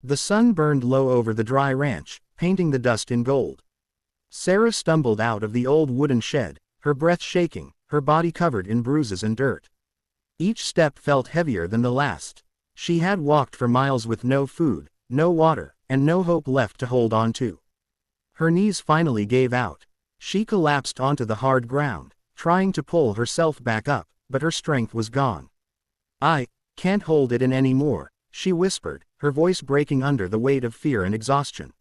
The sun burned low over the dry ranch, painting the dust in gold. Sarah stumbled out of the old wooden shed, her breath shaking, her body covered in bruises and dirt. Each step felt heavier than the last. She had walked for miles with no food, no water, and no hope left to hold on to. Her knees finally gave out. She collapsed onto the hard ground, trying to pull herself back up, but her strength was gone. "I can't hold it in anymore," she whispered, her voice breaking under the weight of fear and exhaustion.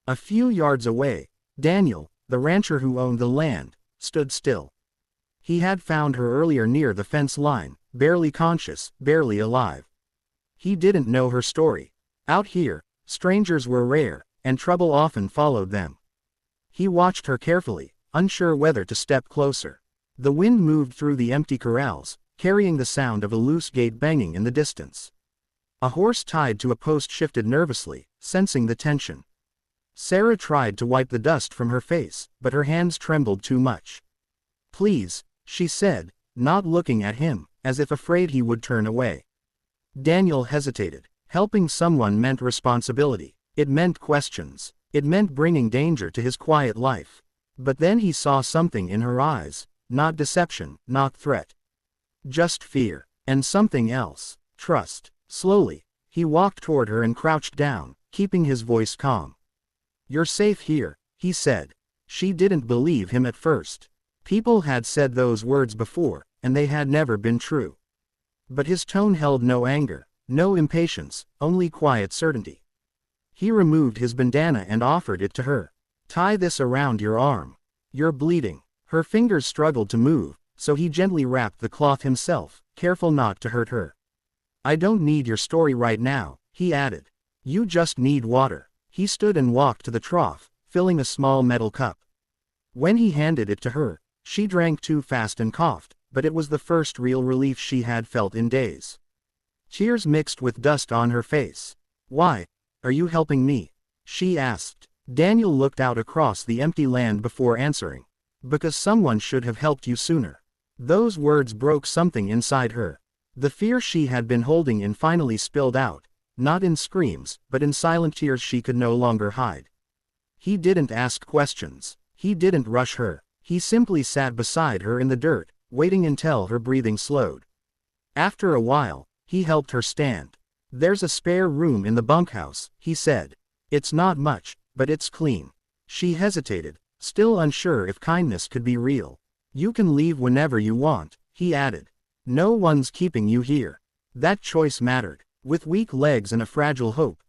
A few yards away, Daniel, the rancher who owned the land, stood still. He had found her earlier near the fence line, barely conscious, barely alive. He didn't know her story. Out here, strangers were rare, and trouble often followed them. He watched her carefully, unsure whether to step closer. The wind moved through the empty corrals, carrying the sound of a loose gate banging in the distance. A horse tied to a post shifted nervously, sensing the tension. Sarah tried to wipe the dust from her face, but her hands trembled too much. "Please," she said, not looking at him, as if afraid he would turn away. Daniel hesitated. Helping someone meant responsibility. It meant questions. It meant bringing danger to his quiet life. But then he saw something in her eyes, not deception, not threat. Just fear. And something else, trust. Slowly, he walked toward her and crouched down, keeping his voice calm. "You're safe here," he said. She didn't believe him at first. People had said those words before, and they had never been true. But his tone held no anger, no impatience, only quiet certainty. He removed his bandana and offered it to her. "Tie this around your arm. You're bleeding." Her fingers struggled to move, so he gently wrapped the cloth himself, careful not to hurt her. "I don't need your story right now," he added. "You just need water." He stood and walked to the trough, filling a small metal cup. When he handed it to her, she drank too fast and coughed, but it was the first real relief she had felt in days. Tears mixed with dust on her face. "Why are you helping me?" she asked. Daniel looked out across the empty land before answering. "Because someone should have helped you sooner." Those words broke something inside her. The fear she had been holding in finally spilled out, not in screams, but in silent tears she could no longer hide. He didn't ask questions. He didn't rush her. He simply sat beside her in the dirt, waiting until her breathing slowed. After a while, he helped her stand. "There's a spare room in the bunkhouse," he said. "It's not much, but it's clean." She hesitated, still unsure if kindness could be real. "You can leave whenever you want," he added. "No one's keeping you here." That choice mattered. With weak legs and a fragile hope,